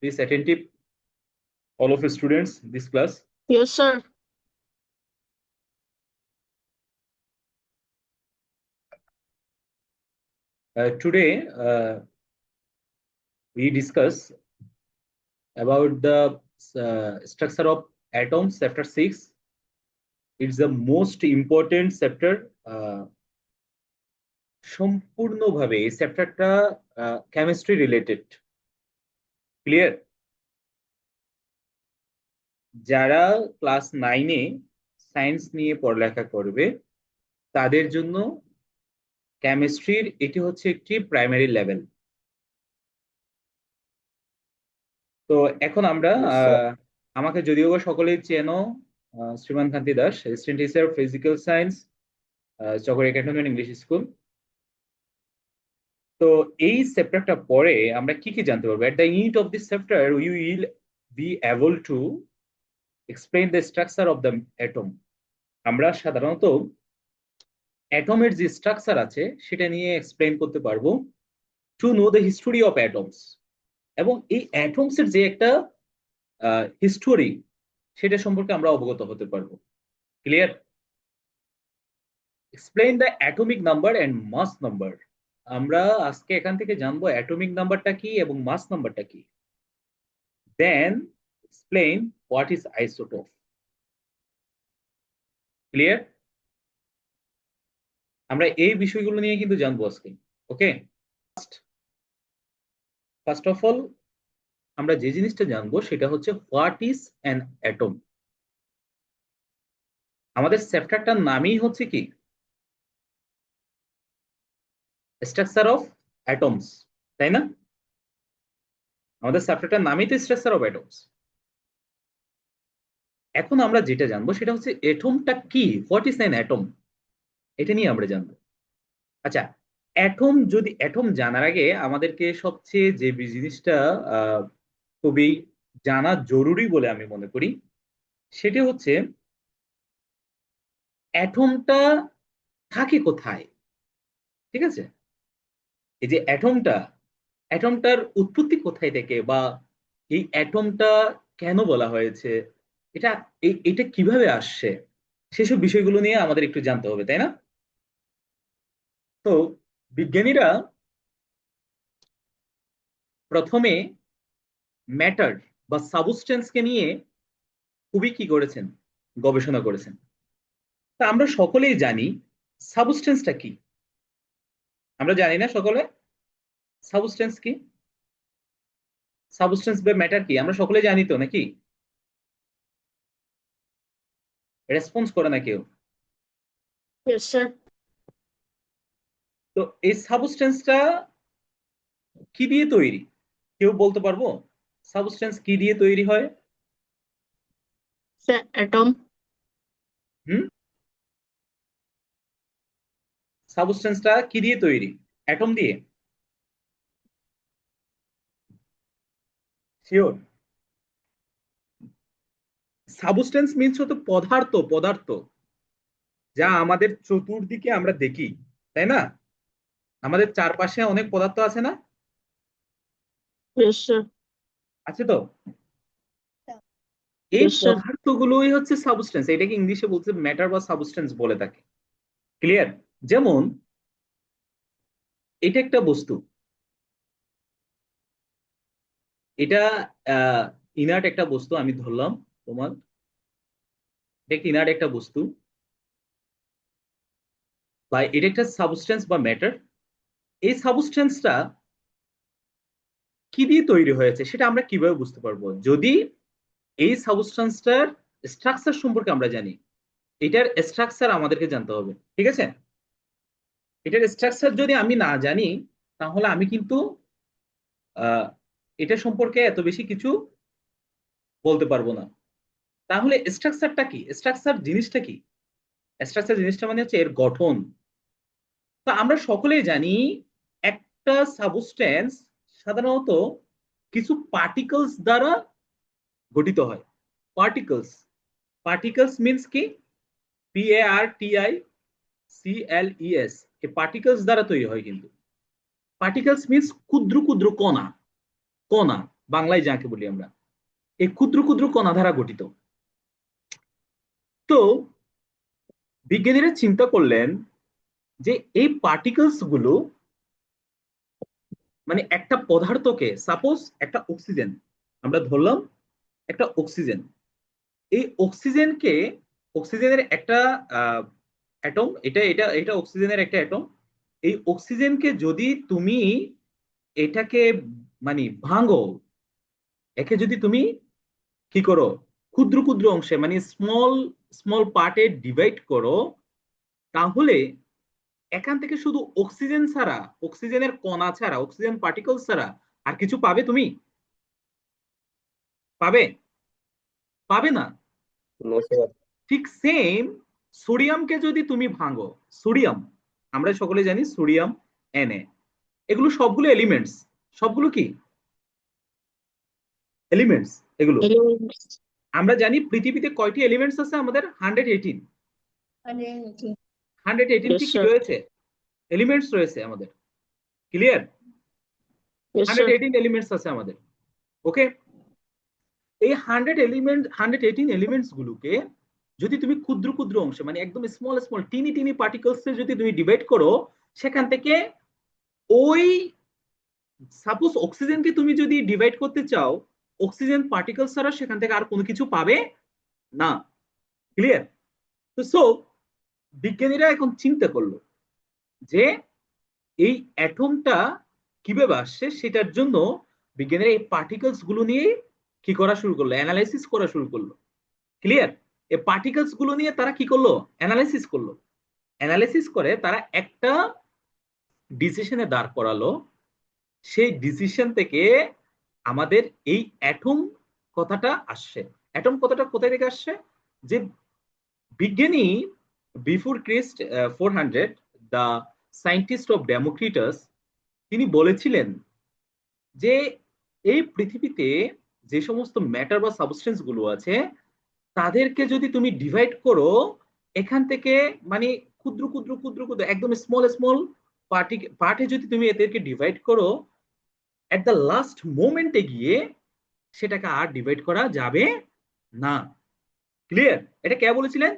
Please attentive, all of the students, this class. Yes, sir. Today, we discuss about the structure of atoms, chapter 6. It's the most important chapter. সম্পূর্ণভাবে এই চ্যাপ্টারটা chemistry related. Clear? যারা class 9-এ science নিয়ে পড়ালেখা করবে তাদের জন্য কেমিস্ট্রির এটি হচ্ছে একটি প্রাইমারি লেভেল। তো এখন আমরা আমাকে যদিও বা সকলেই চেনো, Shriman Kanti Das, assistant teacher physical science, Chakaria cantonment English school. তো এই চ্যাপ্টারটা পরে আমরা কি কি জানতে পারবো? At the end of this chapter we will be able to explain the structure of the atom. আমরা সাধারণত অ্যাটমের যে স্ট্রাকচার আছে সেটা নিয়ে এক্সপ্লেইন করতে পারবো, to know the history of atoms. এবং এই অ্যাটমস এর যে একটা হিস্টোরি সেটা সম্পর্কে আমরা অবগত হতে পারবো। Clear? Explain the atomic number and mass number. আমরা আজকে এখান থেকে জানবো অ্যাটমিক নাম্বারটা কি এবং মাস নাম্বারটা কি। Then explain what is isotope. Clear? আমরা এই বিষয়গুলো নিয়ে কিন্তু জানবো আজকে। ওকে, ফার্স্ট অফ অল আমরা যে জিনিসটা জানবো সেটা হচ্ছে হোয়াট ইজ অ্যান অ্যাটম। আমাদের চ্যাপ্টারটার নামই হচ্ছে কি স্ট্রাকচার অফ অ্যাটমস, তাই না? আমাদের চ্যাপ্টারটার নামই তো স্ট্রাকচার অফ অ্যাটমস। এখন আমরা যেটা জানবো সেটা হচ্ছে অ্যাটমটা কি, হোয়াট ইজ অ্যান অ্যাটম, এটা নিয়ে আমরা জানবো। আচ্ছা, অ্যাটম জানার আগে আমাদেরকে সবচেয়ে যে জিনিসটা খুবই জানা জরুরি বলে আমি মনে করি সেটা হচ্ছে অ্যাটমটা থাকে কোথায়। ঠিক আছে? এই যে অ্যাটমটার উৎপত্তি কোথায় থেকে, বা এই অ্যাটমটা কেন বলা হয়েছে, এটা এটা কিভাবে আসছে, সেসব বিষয়গুলো নিয়ে আমাদের একটু জানতে হবে, তাই না? তো বিজ্ঞানীরা প্রথমে ম্যাটার বা সাবস্টেন্সকে নিয়ে খুবই কি করেছেন, গবেষণা করেছেন। তা আমরা সকলেই জানি সাবস্টেন্সটা কি। আমরা জানি না সকলে সাবস্টেন্স কি, সাবস্টেন্স বা ম্যাটার কি? আমরা সকলে জানি তো নাকি? রেসপন্স করে না কেউ। Yes, sir. তো এই সাবস্টেন্সটা কি দিয়ে তৈরি, কেউ বলতে পারবো? সাবস্টেন্স কি দিয়ে তৈরি হয়? The atom. হুম, সাবস্টেন্সটা কি দিয়ে তৈরি? অ্যাটম দিয়ে? শিওর? সাবস্টেন্স মিন্স হতো পদার্থ, পদার্থ যা আমাদের চতুর্দিকে আমরা দেখি, তাই না? আমাদের চারপাশে অনেক পদার্থ আছে না? Yes, sir. আছে তো? এই Yes, sir. পদার্থগুলোই হচ্ছে সাবস্টেন্স। এটাকে ইংলিশে বলছে ম্যাটার বা সাবস্টেন্স বলে থাকে। ক্লিয়ার? যেমন এটা একটা বস্তু, এটা ইনার্ট একটা বস্তু, আমি ধরলাম তোমার এটা একটা ইনার্ট একটা বস্তু, বা এটা একটা সাবস্টেন্স বা ম্যাটার। এই সাবস্টেন্সটা কি দিয়ে তৈরি হয়েছে সেটা আমরা কিভাবে বুঝতে পারবো? যদি এই সাবস্টেন্সটার স্ট্রাকচার সম্পর্কে আমরা জানি। এটার স্ট্রাকচার আমাদেরকে জানতে হবে, ঠিক আছে? এটার স্ট্রাকচার যদি আমি না জানি তাহলে আমি কিন্তু আহ এটা সম্পর্কে এত বেশি কিছু বলতে পারবো না। তাহলে স্ট্রাকচারটা কি? স্ট্রাকচার জিনিসটা কি? স্ট্রাকচার জিনিসটা মানে হচ্ছে এর গঠন। তো আমরা সকলেই জানি একটা সাবস্টেন্স সাধারণত কিছু পার্টিকলস দ্বারা গঠিত হয়। পার্টিকলস, পার্টিকলস মিন্স কি? PARTICLES, এই পার্টিকলস দ্বারা তৈরি হয়। কিন্তু পার্টিকলস মিন্স ক্ষুদ্র ক্ষুদ্র কণা, কণা বাংলায় যাকে বলি আমরা, এই ক্ষুদ্র ক্ষুদ্র কণা দ্বারা গঠিত। তো বিজ্ঞানীরা চিন্তা করলেন যে এই পার্টিকেলস গুলো, মানে একটা পদার্থকে, সাপোজ একটা অক্সিজেন আমরা ধরলাম, একটা অক্সিজেন, এই অক্সিজেনকে, অক্সিজেনের একটা অ্যাটম, এটা এটা এটা অক্সিজেনের একটা অ্যাটম। এই অক্সিজেনকে যদি তুমি এটাকে মানে ভাঙো, একে যদি তুমি কি করো, ক্ষুদ্র ক্ষুদ্র অংশে মানে স্মল স্মল পার্টে ডিভাইড করো, তাহলে এখান থেকে শুধু অক্সিজেন ছাড়া, অক্সিজেনের কণা ছাড়া, অক্সিজেন পার্টিকেল ছাড়া আর কিছু পাবে তুমি? পাবে? পাবে না। No sir. ঠিক সেম সোডিয়ামকে যদি তুমি ভাঙো, সোডিয়াম আমরা সকলে জানি সোডিয়াম, Na, এগুলো সবগুলো এলিমেন্টস। সবগুলো কি এলিমেন্টস? এগুলো Elements. আমরা জানি পৃথিবীতে কয়টি এলিমেন্টস আছে আমাদের? 118। 118 Yes, কি কি sir. রয়েছে? এলিমেন্টস রয়েছে আমাদের। ক্লিয়ার? Yes, sir. 118 এলিমেন্টস আছে আমাদের। ওকে, এই 118 এলিমেন্টস গুলোকে যদি তুমি ক্ষুদ্র ক্ষুদ্র অংশে মানে একদম স্মল স্মল টিনি টিনি পার্টিকলস যদি তুমি ডিভাইড করো, সেখান থেকে ওই সাপোজ অক্সিজেনকে তুমি যদি ডিভাইড করতে চাও, অক্সিজেন পার্টিকেল ছাড়া সেখান থেকে আর কোনো কিছু পাবে না। ক্লিয়ার? তো সো বিজ্ঞানীরা এখন চিন্তা করলো যে এই অ্যাটমটা কিভাবে আসছে, সেটার জন্য বিজ্ঞানীরা এই পার্টিকেলস গুলো নিয়ে কি করা শুরু করলো, অ্যানালাইসিস করা শুরু করলো। ক্লিয়ার? এই পার্টিকেলস গুলো নিয়ে তারা কি করলো, অ্যানালাইসিস করলো। অ্যানালাইসিস করে তারা একটা ডিসিশনে দাঁড় করালো। সেই ডিসিশন থেকে আমাদের এই অ্যাটম কথাটা আসছে। অ্যাটম কথাটা কোথায় থেকে আসছে? যে বিজ্ঞানী before ক্রিস্ট 400, the scientist of Democritus, তিনি বলেছিলেন যে এই পৃথিবীতে যে সমস্ত ম্যাটার বা সাবস্টেন্স গুলো আছে, তাদেরকে যদি তুমি ডিভাইড করো, এখান থেকে মানে ক্ষুদ্র ক্ষুদ্র ক্ষুদ্র ক্ষুদ্র একদম স্মল স্মল পার্টে যদি তুমি এদেরকে ডিভাইড করো, এট দ্য লাস্ট মোমেন্টে গিয়ে সেটাকে আর ডিভাইড করা যাবে না। ক্লিয়ার? এটা কে বলেছিলেন?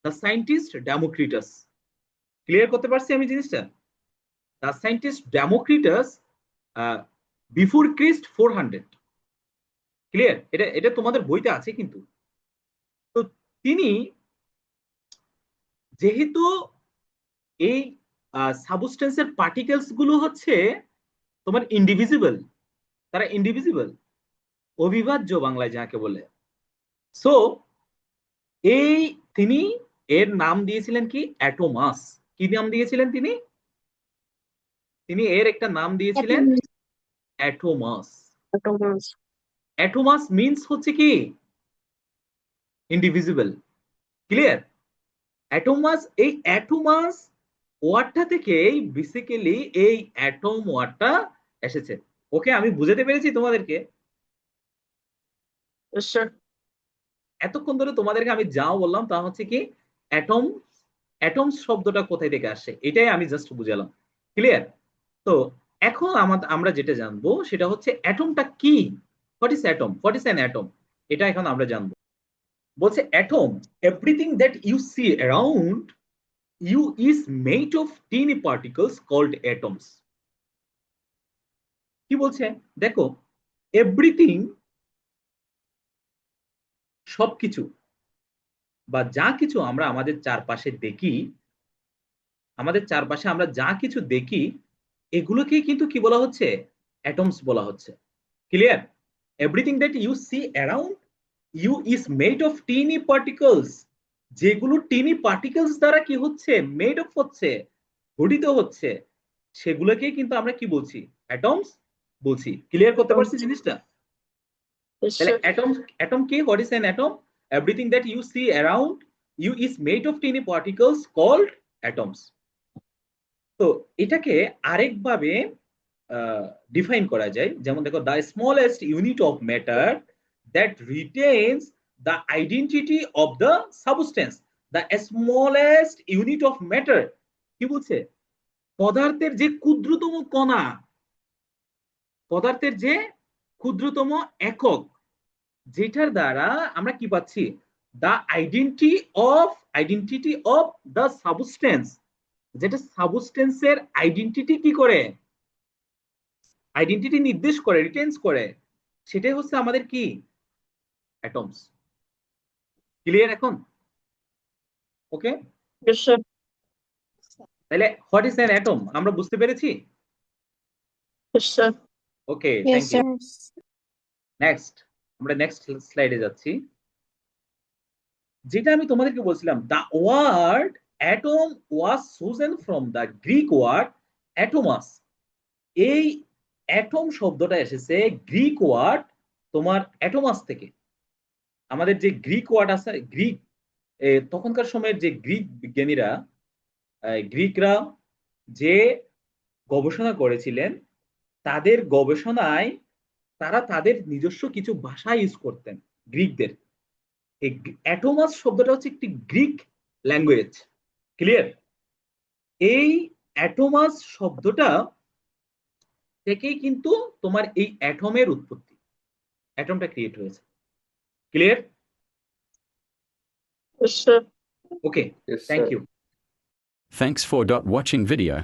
The scientist Democritus. ক্লিয়ার করতে পারছি আমি জিনিসটা? The scientist Democritus before ক্রিস্ট 400। Clear? এটা এটা তোমাদের বইতে আছে কিন্তু। তো তিনি, যেহেতু এই সাবস্টেন্সের পার্টিকেলস গুলো হচ্ছে তোমার ইন্ডিভিজিবল, তারা ইন্ডিভিজিবল, অবিভাজ্য বাংলায় যাকে বলে, সো এই তিনি এর নাম দিয়েছিলেন কি, অ্যাটোমাস। কি নাম দিয়েছিলেন তিনি? তিনি এর একটা নাম দিয়েছিলেন অ্যাটোমাস। Atoms. অ্যাটোমাস মিন্স হচ্ছে কি ইন্ডিভিজিবল। ক্লিয়ার? অ্যাটোমাস, এই অ্যাটোমাস ওয়ার্ডটা থেকেই বেসিক্যালি এই অ্যাটম ওয়ার্ডটা এসেছে। ওকে, আমি বুঝাতে পেরেছি তোমাদেরকে? Yes, sir. এতক্ষণ ধরে তোমাদেরকে আমি যা বললাম তা হচ্ছে কি অ্যাটম, অ্যাটম শব্দটা কোথায় থেকে আসছে এটাই আমি জাস্ট বুঝালাম। ক্লিয়ার? তো এখন আমরা যেটা জানবো সেটা হচ্ছে অ্যাটমটা কি, what is atom, what is an atom, এটা এখন আমরা জানবো। বলছে atom, everything that you see around you is made of tiny particles called atoms. কি বলছে দেখো, এভরিথিং, সবকিছু বা যা কিছু আমরা আমাদের চারপাশে দেখি, আমাদের চারপাশে আমরা যা কিছু দেখি, এগুলোকে কিন্তু কি বলা হচ্ছে, অ্যাটমস বলা হচ্ছে। Clear? Everything that you see around you is made of tiny particles, যেগুলো টিনি পার্টিকলস দ্বারা কি হচ্ছে, মেড অফ হচ্ছে, গঠিত হচ্ছে, সেগুলোকে কিন্তু আমরা কি বলছি, অ্যাটমস বলছি। ক্লিয়ার করতে পারছি জিনিসটা? Yes, তাহলে sir. অ্যাটম, অ্যাটম কি, what is an atom? Everything that you see around you is made of tiny particles called atoms. তো এটাকে আরেকভাবে ডিফাইন করা যায়, যেমন দেখো, the smallest unit of matter that retains the identity of the substance. The smallest unit of matter কি বলছে, পদার্থের যে ক্ষুদ্রতম কণা, পদার্থের যে ক্ষুদ্রতম একক, যেটার দ্বারা আমরা কি পাচ্ছি, the identity of the substance, যেটা সাবস্টেন্সের আইডেন্টিটি কি করে, আইডেন্টিটি নির্দেশ করে, রিটেন্স করে, সেটাই হচ্ছে আমাদের কি, অ্যাটমস। ক্লিয়ার এখন? Okay, Yes, sir. তাহলে হোয়াট ইজ অ্যান অ্যাটম আমরা বুঝতে পেরেছি। Yes, sir. Okay, Yes, thank you. sir. Next, আমরা নেক্সট স্লাইডে যাচ্ছি। যেটা আমি তোমাদেরকে বলছিলাম, the word atom was chosen from the Greek word atomos. এই অ্যাটম শব্দটা এসেছে গ্রিক ওয়ার্ড তোমার অ্যাটোমাস থেকে। আমাদের যে গ্রিক ওয়ার্ড আছে, গ্রিক তখনকার সময়ের যে গ্রিক বিজ্ঞানীরা, গ্রিকরা যে গবেষণা করেছিলেন, তাদের গবেষণায় তারা তাদের নিজস্ব কিছু ভাষা ইউজ করতেন গ্রিকদের। এই অ্যাটোমাস শব্দটা হচ্ছে একটি গ্রিক ল্যাঙ্গুয়েজ। ক্লিয়ার? এই অ্যাটোমাস শব্দটা থেকেই কিন্তু তোমার এই অ্যাটমের উৎপত্তি, অ্যাটমটা ক্রিয়েট হয়েছে। Clear? Yes, sir. Okay, Yes, thank sir. You. Thanks for watching video.